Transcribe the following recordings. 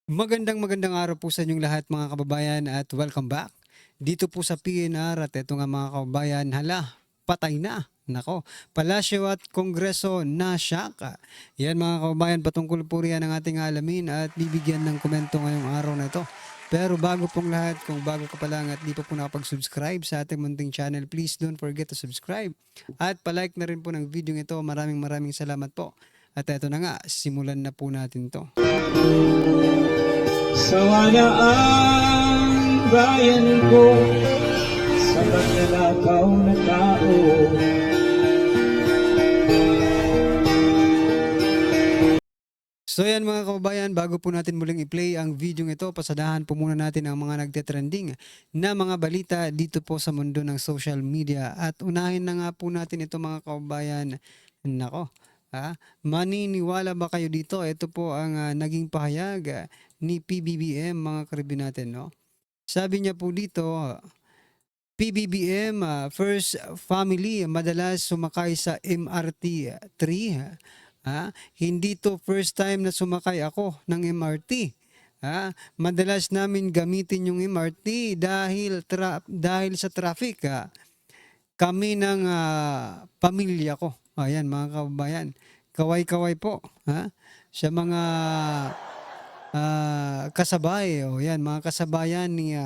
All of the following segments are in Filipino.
Magandang araw po sa inyong lahat mga kababayan at welcome back. Dito po sa PNR at ito nga mga kababayan, hala, patay na. Nako, Palasyo at Kongreso na shock. Yan mga kababayan, patungkol po riyan ang ating alamin at bibigyan ng komento ngayong araw na ito. Pero bago pong lahat, kung bago ka pa lang at di pa po nakapag-subscribe sa ating munting channel, please don't forget to subscribe. At palike na rin po ng video ito. Maraming salamat po. At ito na nga, simulan na po natin to. Sawa ang bayan ko sa pagnanakaw na tao. So yan mga kababayan, bago po natin muling i-play ang video ito, pasadahan po muna natin ang mga nagte-trending na mga balita dito po sa mundo ng social media. At unahin na nga po natin ito mga kababayan. Nako, maniniwala ba kayo dito? Ito po ang naging pahayag ni PBBM mga karibin natin. No? Sabi niya po dito, PBBM, first family, madalas sumakay sa MRT 3. Hindi to first time na sumakay ako ng MRT. Madalas namin gamitin yung MRT dahil sa traffic. Kami ng pamilya ko. Ayan mga kababayan. Kaway-kaway po. Sa mga kasabay. O yan, mga kasabayan ni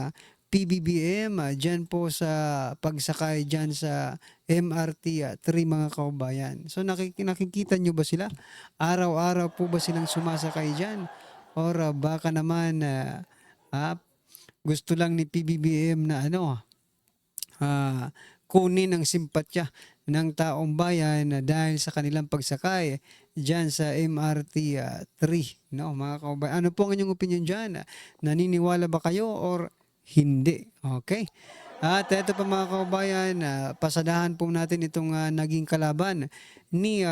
PBBM dyan po sa pagsakay dyan sa MRT 3 mga kababayan. So nakikita nyo ba sila? Araw-araw po ba silang sumasakay dyan? Or baka naman gusto lang ni PBBM na ah, kunin ang simpatya ng taong bayan dahil sa kanilang pagsakay diyan sa MRT 3, no mga kababayan. Ano po ang inyong opinion diyan? Naniniwala ba kayo or hindi? Okay. At ito pa mga kababayan, pasadahan po natin itong naging kalaban ni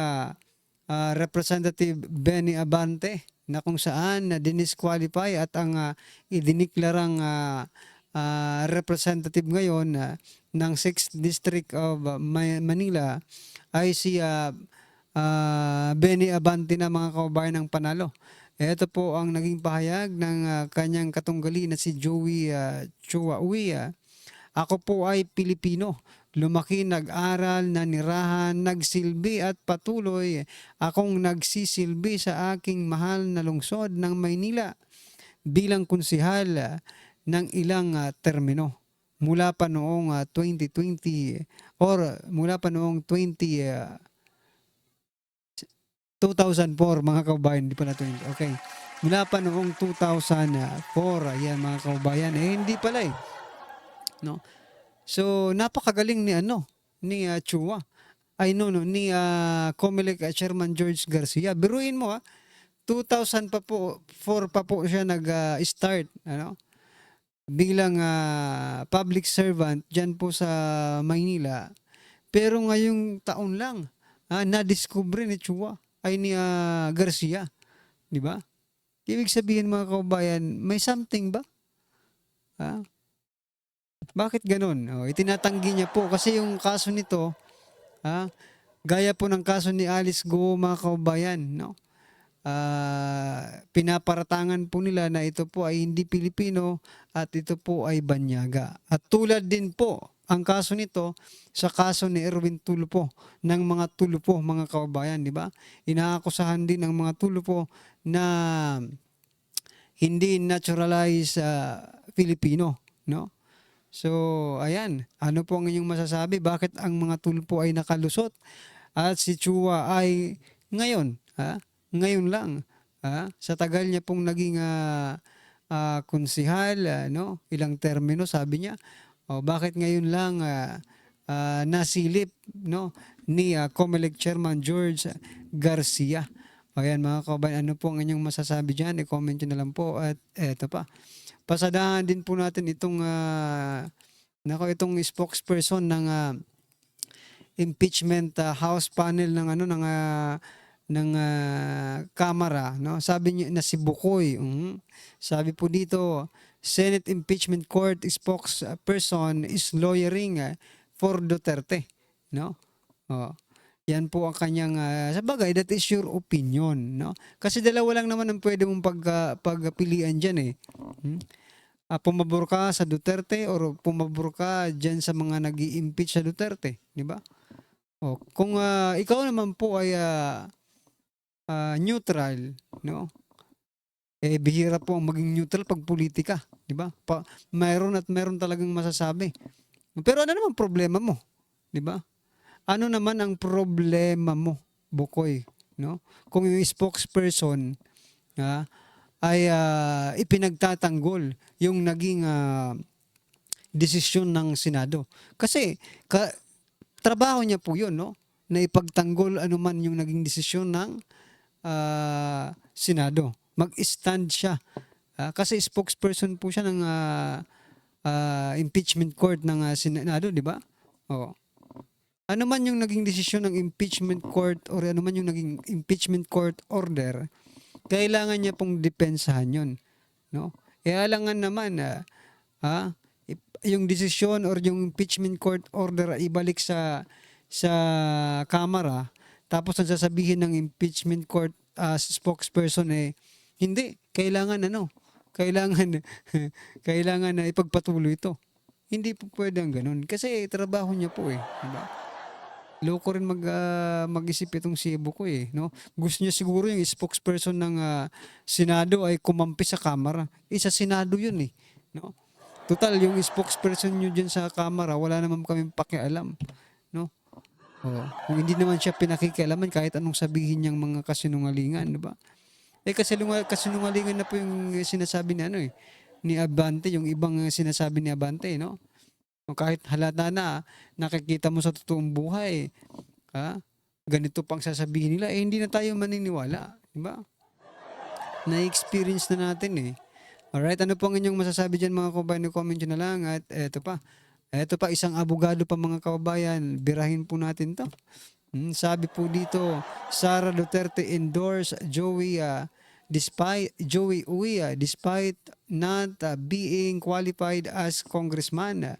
Representative Benny Abante na kung saan dinisqualify at ang idiniklarang representative ngayon ng 6th District of Manila ay si Benny Abante na mga kababayan ng panalo. Ito po ang naging pahayag ng kanyang katunggali na si Joey Chua Uy. Ako po ay Pilipino. Lumaki, nag-aral, nanirahan, nagsilbi at patuloy akong nagsisilbi sa aking mahal na lungsod ng Maynila bilang konsihal ng ilang termino. Mula pa noong 2020 or mula pa noong 2004 mga kababayan, hindi pala 20. Okay. Mula pa noong 2004, ayan mga kababayan, hindi pala eh. No? So, napakagaling ni ni Chua. Ay no, ni Comelec Chairman George Garcia. Biruin mo 2000 pa po, 4 pa po siya nag-start, bilang public servant diyan po sa Maynila. Pero ngayong taon lang, na-discover ni Chua ay ni Garcia, di ba? Ibig sabihin mga kababayan, may something ba? Ha? Bakit ganun? Itinatanggi niya po kasi yung kaso nito, ha, gaya po ng kaso ni Alice Go mga kababayan, no? Pinaparatangan po nila na ito po ay hindi Pilipino at ito po ay banyaga. At tulad din po ang kaso nito sa kaso ni Erwin Tulfo ng mga Tulfo mga kababayan, di ba? Inaakusahan din ang mga Tulfo na hindi naturalized Filipino, no? So, ayan. Ano po ang inyong masasabi? Bakit ang mga Tulfo ay nakalusot at si Chua ay ngayon, ngayon lang, sa tagal niya pong naging konsihal, no? Ilang termino sabi niya. O bakit ngayon lang nasilip, no, ni Comelec Chairman George Garcia? Ayan mga kabayan, ano po ang inyong masasabi diyan? I-comment niyo na lang po at eto pa. Pasadahan din po natin itong itong spokesperson ng impeachment House panel ng Kamara, no? Sabi niya na si Bukoy. Sabi po dito, Senate Impeachment Court spokesperson is lawyering for Duterte, no? Oh. Yan po ang kanyang, sabagay that is your opinion, no? Kasi dalawa lang naman ang puwede mong pagpilian diyan, eh. Hmm, pumabor ka sa Duterte or pumabor ka diyan sa mga nag-i-impeach sa Duterte, 'di ba? Oh, kung, ikaw naman po ay, neutral, 'no, eh, bihira po ang maging neutral 'pag pulitika, 'di ba? Mayroon at mayroon talagang masasabi. Pero ano naman problema mo, 'di ba? Ano naman ang problema mo, Bukoy, 'no? Kung yung spokesperson, ah, ay, ipinagtatanggol yung naging, desisyon ng Senado. Kasi trabaho niya po 'yun, 'no, na ipagtanggol anuman yung naging desisyon ng, Senado. Mag-stand siya, kasi spokesperson po siya ng, impeachment court ng, Senado, 'di ba? Oo. Ano man yung naging desisyon ng impeachment court or ano man yung naging impeachment court order, kailangan niya pong depensahan 'yun, 'no? Eh, alangan naman na, yung desisyon or yung impeachment court order ay ibalik sa Kamara, tapos ang sasabihin ng impeachment court, spokesperson, eh, hindi, kailangan ano, kailangan kailangan na ipagpatuloy ito. Hindi po puwedeng gano'n kasi trabaho niya po, eh, 'di ba? Loko rin mag-isip itong si Bukoy, eh, 'no? Gusto niya siguro yung spokesperson ng, Senado ay kumampi sa Kamara. Eh, sa Senado 'yun, eh, 'no? Tutal yung spokesperson niyo diyan sa Kamara wala naman kaming pakialam, 'no? Oo, kung hindi naman siya pinakikialaman kahit anong sabihin niyang mga kasinungalingan, 'di ba? Eh, kasinungalingan na po yung sinasabi ni ano, eh, ni Abante, yung ibang, sinasabi ni Abante, 'no? O kahit halata na nakikita mo sa totoong buhay, ah, ganito pang sasabihin nila, eh, hindi na tayo maniniwala, 'di ba? Na-experience na natin, eh. Alright, ano po ang inyong masasabi diyan mga kababayan? I-comment niyo na lang at eto pa isang abogado pa mga kababayan, birahin po natin 'to. Sabi po dito, Sara Duterte endorse Joey Uy, despite not, being qualified as congressman,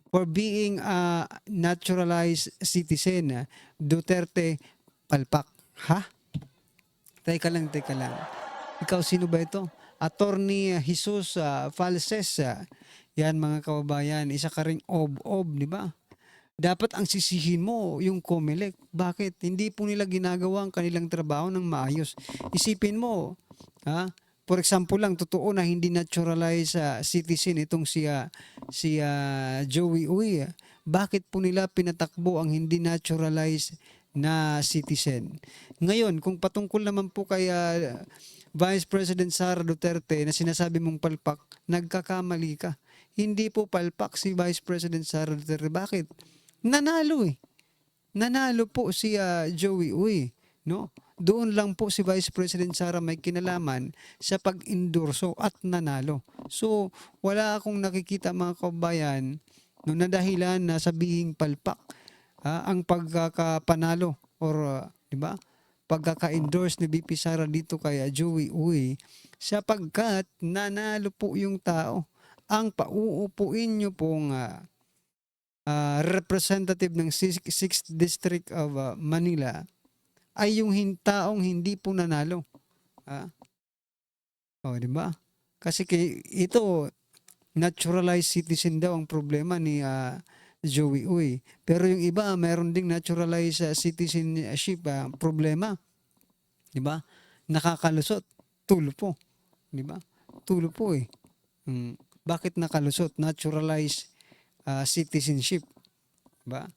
for being a naturalized citizen. Duterte palpak. Ha? Teka lang, teka lang. Ikaw sino ba ito? Attorney Jesus, Falses. Yan mga kababayan, isa ka ring ob-ob, di ba? Dapat ang sisihin mo yung COMELEC. Bakit? Hindi po nila ginagawa ang kanilang trabaho ng maayos. Isipin mo, ha? For example lang, totoo na hindi naturalized citizen itong si Joey Uy. Bakit po nila pinatakbo ang hindi naturalized na citizen? Ngayon, kung patungkol naman po kay Vice President Sara Duterte na sinasabi mong palpak, nagkakamali ka. Hindi po palpak si Vice President Sara Duterte. Bakit? Nanalo, eh. Nanalo po si Joey Uy, no? Doon lang po si Vice President Sara may kinalaman sa pag-endorso at nanalo. So, wala akong nakikita mga kababayan no, na dahilan na sabihing palpak ang pagkakapanalo or 'di ba? Pagkaka-endorse ni VP Sara dito kay Joey Uy sapagkat nanalo po yung tao. Ang pauupuin nyo pong representative ng 6th District of Manila ay yung taong hindi po nanalo. O, di ba? Kasi ito, naturalized citizen daw ang problema ni Joey Uy. Pero yung iba, meron ding naturalized citizenship problema. Di ba? Nakakalusot. Tulo po. Di ba? Tulo po, eh. Bakit nakalusot? Naturalized citizenship. Ba?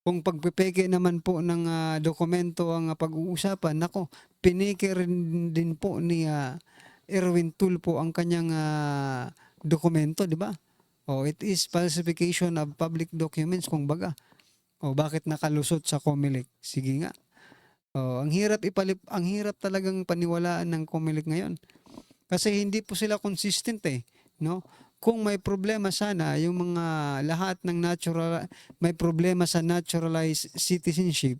Kung pagpepeke naman po ng dokumento ang pag-uusapan, nako, pineke rin din po ni Erwin Tulfo ang kanyang dokumento, di ba? It is falsification of public documents, kung baga. Bakit nakalusot sa COMELEC? Sige nga. Ang hirap talagang paniwalaan ng COMELEC ngayon. Kasi hindi po sila consistent, eh, no? Kung may problema sana yung mga lahat ng may problema sa naturalized citizenship,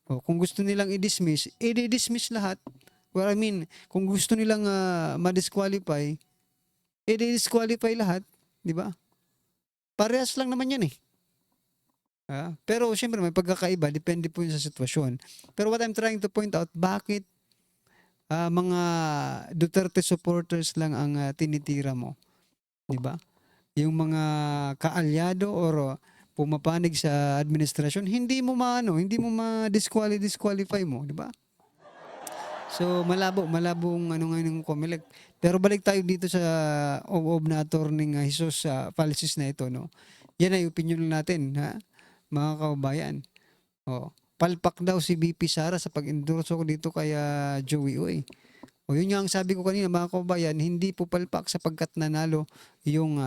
kung gusto nilang i-dismiss, i-dismiss lahat. Well, I mean, kung gusto nilang ma-disqualify, i-disqualify lahat, di ba? Parehas lang naman yan, eh. Pero siyempre may pagkakaiba, depende po yun sa sitwasyon. Pero what I'm trying to point out, bakit mga Duterte supporters lang ang tinitira mo, 'di ba? Yung mga kaalyado or pumapanig sa administrasyon, hindi mo ma-disqualify mo, 'di ba? So malabong ano ngayon ng COMELEC. Pero balik tayo dito sa ob na attorney Jesus fallacies na ito, no. Yan ay opinyon natin, mga kababayan. Oh, palpak daw si VP Sara sa pag-endorso ko dito kay Joey Uy. O yun nga ang sabi ko kanina, mga kababayan, hindi po palpak sapagkat nanalo yung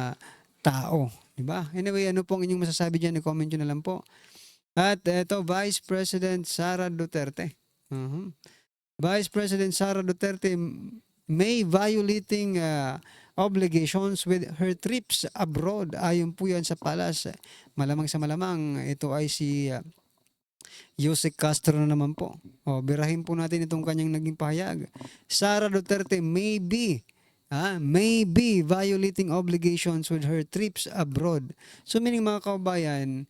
tao, 'di ba? Anyway, ano pong inyong masasabi diyan? I-comment niyo na lang po. At eto, Vice President Sara Duterte. Vice President Sara Duterte may violating obligations with her trips abroad. Ayon po yan sa palas. Malamang sa malamang, ito ay si Yusek Castro na naman po. O, birahin po natin itong kanyang naging pahayag. Sara Duterte may be violating obligations with her trips abroad. So meaning mga kababayan,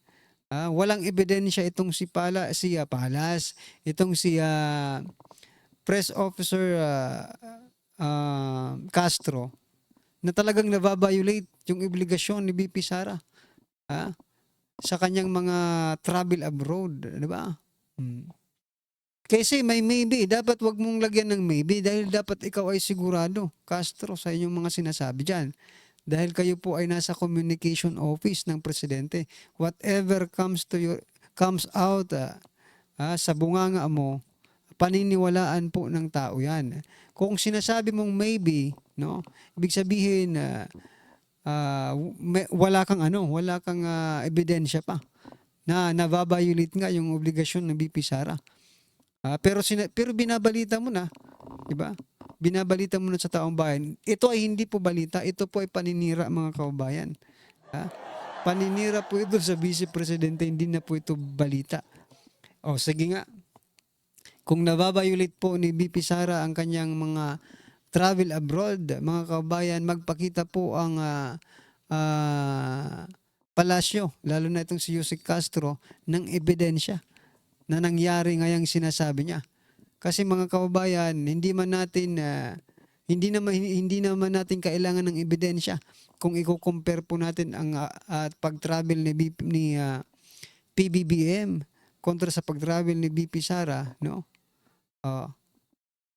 walang ebidensya itong Palas, itong si press officer Castro na talagang nababiolate yung obligasyon ni BP Sara sa kanyang mga travel abroad, di ba? Kasi may maybe, dapat wag mong lagyan ng maybe dahil dapat ikaw ay sigurado, Castro, sa inyong mga sinasabi dyan. Dahil kayo po ay nasa communication office ng presidente. Whatever comes out sa bunganga mo, paniniwalaan po ng tao yan. Kung sinasabi mong maybe, no, ibig sabihin wala kang ebidensya pa na nababiolate nga yung obligasyon ng BP Sara. Pero binabalita mo na, 'di ba? Binabalita mo na sa taong bayan. Ito ay hindi po balita, ito po ay paninira, mga kababayan. Paninira po ito sa Vice Presidente, hindi na po ito balita. O sige nga. Kung nababiolate po ni BP Sara ang kanyang mga travel abroad, mga kababayan, magpakita po ang palasyo, lalo na itong si Yusek Castro, ng ebidensya na nangyari ngayang sinasabi niya. Kasi mga kababayan, hindi naman natin kailangan ng ebidensya kung i-compare po natin ang pag-travel ni PBBM kontra sa pag-travel ni BP Sara, no?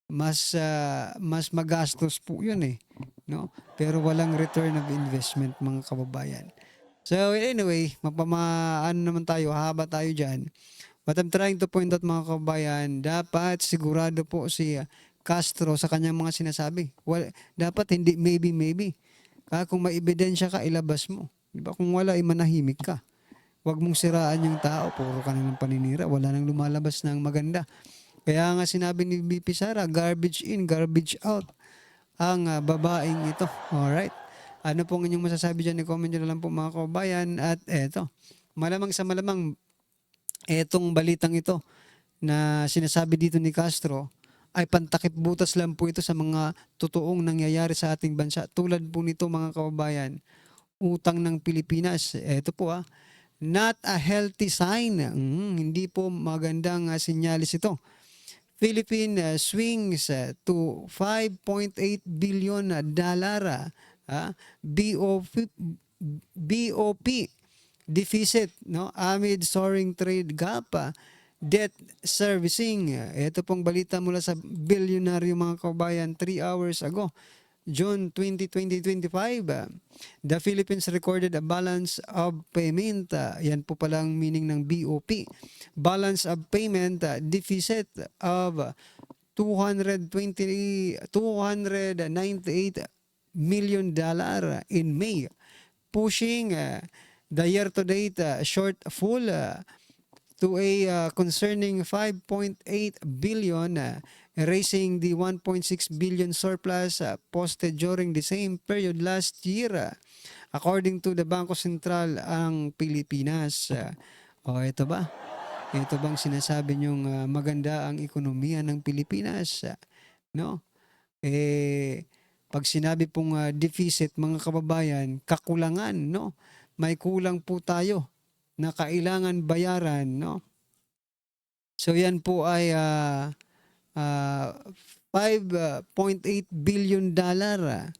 Mas magastos po 'yun no? Pero walang return of investment, mga kababayan. So anyway, ano naman tayo, haba tayo diyan. But I'm trying to point out, mga kababayan, dapat sigurado po si Castro sa kanyang mga sinasabi. Dapat hindi maybe. Kung may ebidensya ka, ilabas mo. Diba? Kung wala, manahimik ka. Huwag mong siraan yung tao. Puro ka nang paninira. Wala nang lumalabas ng maganda. Kaya nga sinabi ni BP Sara, garbage in, garbage out ang babaeng ito. Alright? Ano pong inyong masasabi dyan? I-comment nyo na lang po, mga kababayan. At eto, malamang sa malamang, etong balitang ito na sinasabi dito ni Castro ay pantakip butas lang po ito sa mga totoong nangyayari sa ating bansa. Tulad po nito, mga kababayan, utang ng Pilipinas. Ito po not a healthy sign. Hindi po magandang sinyalis ito. Philippine swings to 5.8 billion dollar BOP deficit, no, amid soaring trade gap, debt servicing. Ito pong balita mula sa bilyonaryo, mga kababayan, 3 hours ago, June 20, 2025. The Philippines recorded a balance of payment. Yan po palang meaning ng BOP. Balance of payment deficit of 298 million dollar in May, pushing the year-to-date shortfall to a concerning 5.8 billion, erasing the 1.6 billion surplus posted during the same period last year, according to the Bangko Sentral ang Pilipinas. Ito ba? Ito bang sinasabi niyong maganda ang ekonomiya ng Pilipinas? No? Pag sinabi pong deficit, mga kababayan, kakulangan, no? May kulang po tayo na kailangan bayaran, no? So yan po ay ah, 5.8 billion dollar.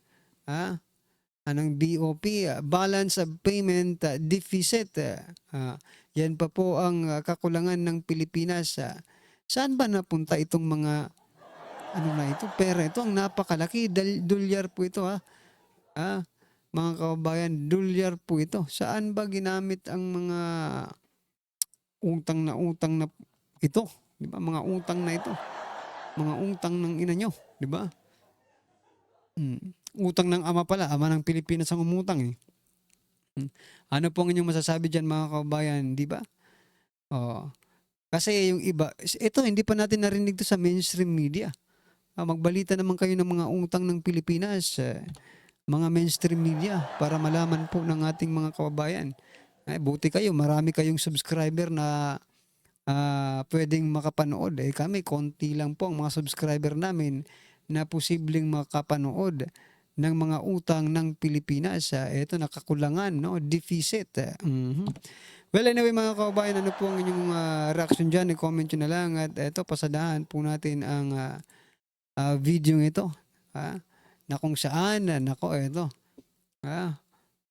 Anong BOP, balance of payment deficit. Yan pa po ang kakulangan ng Pilipinas. Saan ba napunta itong mga ano na ito? Pera ito, ang napakalaki. Dolyar po ito, ha. Mga kababayan, dolyar po ito. Saan ba ginamit ang mga utang na ito? Di ba? Mga utang na ito. Mga utang ng ina nyo. Di ba? Utang ng ama pala. Ama ng Pilipinas ang umutang eh. Ano po ang inyong masasabi dyan mga kababayan? Di ba? Oh. Kasi yung iba, ito hindi pa natin narinig to sa mainstream media. Magbalita naman kayo ng mga utang ng Pilipinas, mga mainstream media, para malaman po ng ating mga kababayan. Buti kayo, marami kayong subscriber na pwedeng makapanood. Kami, konti lang po ang mga subscriber namin na posibleng makapanood ng mga utang ng Pilipinas. Ito, nakakulangan, no? Deficit. Well, anyway mga kababayan, ano po ang inyong reaction dyan? I-comment nyo na lang. At ito, pasadahan po natin ang video ito. Na kung saan, nako, ito.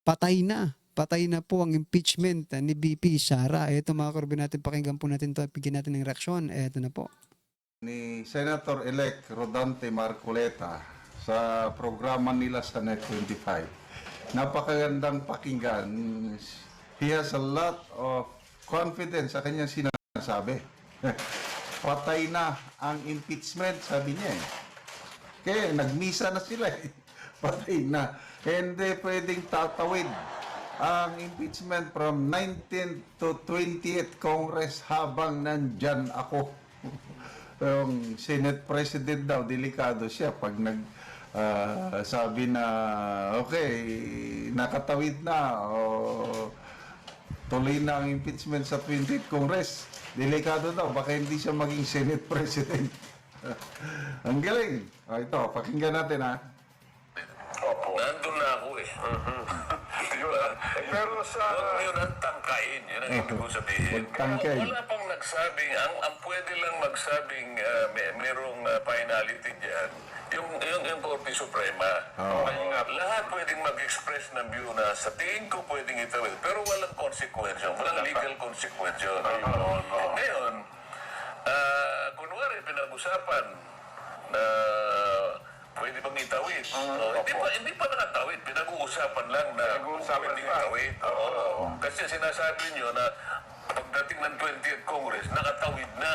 Patay na. Patay na po ang impeachment ni BP Sara. Ito mga kababayan natin, pakinggan po natin ito at bigyan natin ng reaksyon. Ito na po. Ni Senator-elect Rodante Marcoleta sa programa nila sa Net 25. Napakagandang pakinggan. He has a lot of confidence sa kanyang sinasabi. Patay na ang impeachment, sabi niya eh. Kaya nagmisa na sila eh. Patay na. Hindi pwedeng tatawid ang impeachment from 19th to 20th Congress habang nandyan ako. Yung Senate President daw, delikado siya pag sabi na, okay, nakatawid na o tuloy na ang impeachment sa 20th Congress. Delikado daw, baka hindi siya maging Senate President. Ang galing. Ito, pakinggan natin ha. Opo. Nandun na ako eh. Diba? Pero sa... Huwag yun ang tangkain. Yun ang ibig ko sabihin. Magtangkay. Wala pang nagsabing, ang pwede lang magsabing merong finality dyan, yung Korte Suprema. Lahat pwedeng mag-express ng view na sa tingin ko pwedeng itawid, pero walang konsekwensyon, walang legal konsekwensyon. Ngayon, kunwari pinag-usapan na pwede bang itawid? Hindi pa nakatawid. Pinag-uusapan lang na pwede itawid. Kasi sinasabi nyo na pagdating ng 20th Congress, nakatawid na.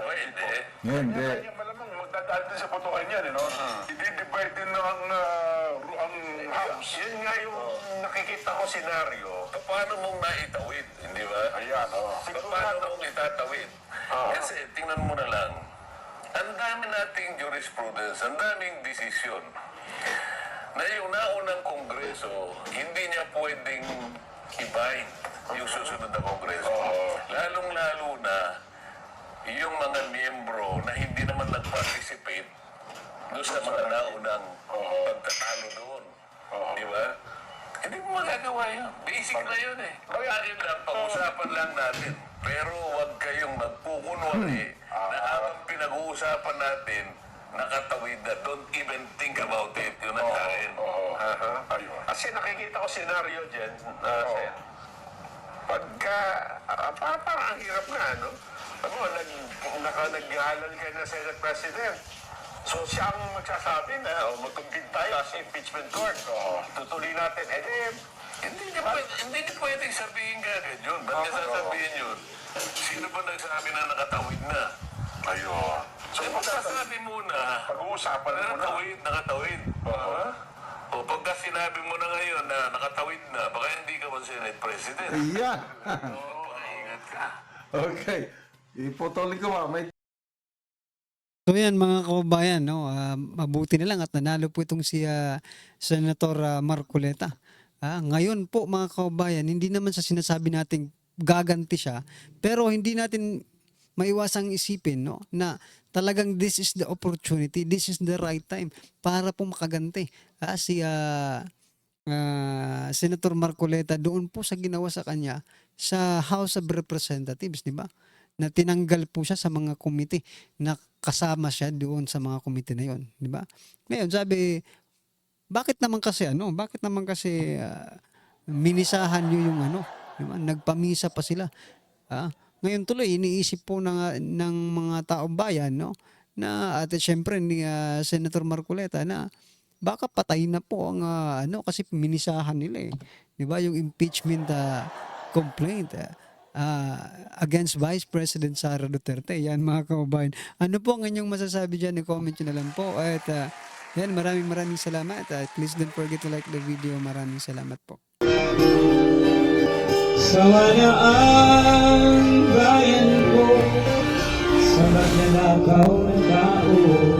Hindi. Hindi. Malamang magdadaan din sa potokan yan, no? I-divide din ang House. Yan nga yung nakikita ko senaryo. Paano mong naitawid? Hindi ba? Ayan, Paano mong itatawid? Kasi tingnan mo na lang, ang dami nating jurisprudence, ang daming desisyon na yung naunang kongreso, hindi niya pwedeng i-bind yung susunod na kongreso. Lalong-lalo na yung mga miyembro na hindi naman nag-participate doon sa mga naunang pagtatalo doon. Di ba? Hindi mo magagawa yun. Basic na yun eh. Kaya yun lang, pag-usapan lang natin. Pero huwag kayong magpukunwari na habang pinag-uusapan natin, nakatawid na. Don't even think about it. Yun ang akin. Ayun. Kasi nakikita ko senaryo dyan, Sen. Pagka, parang ang hirap na, no? Naghahalal ka na Senate President. So siya ang magsasabi na, mag-compete tayo sa impeachment court. Tutuloy natin. Hindi niya pwedeng sabihin kagad yun. Ba't niya sasabihin yun? Sino ba nagsabi na nakatawid na? Ayun. So, pagkasabi muna, Pag-uusapan mo na. nakatawid. O pagka sinabi mo na ngayon na nakatawid na, baka hindi ka man Senate President. Ayan. Ingat ka. Okay. Iputuloy ko ba? May So yan mga kababayan, no? Mabuti na lang at nanalo po itong si Senator Marcoleta. Ngayon po mga kababayan, hindi naman sa sinasabi nating gaganti siya, pero hindi natin maiwasang isipin, no, na talagang this is the opportunity, this is the right time para po makaganti si Senator Marcoleta doon po sa ginawa sa kanya sa House of Representatives, di ba? Na tinanggal po siya sa mga komite na kasama siya doon sa mga komite na yon, di ba? Ngayon, sabi, bakit naman kasi minisahan niyo yung ano, di ba? Nagpamisa pa sila. Ngayon tuloy iniisip po ng mga taong bayan, no, na at syempre ni Senator Marcoleta na baka patay na po ang kasi minisahan nila eh. 'Di ba yung impeachment complaint against Vice President Sara Duterte. Yan mga kababayan. Ano po ang inyong masasabi diyan? I-comment niyo na lang po. At yan, maraming salamat. Please don't forget to like the video. Maraming salamat po. Sawa na ang bayan ko sa magnanakaw na tao.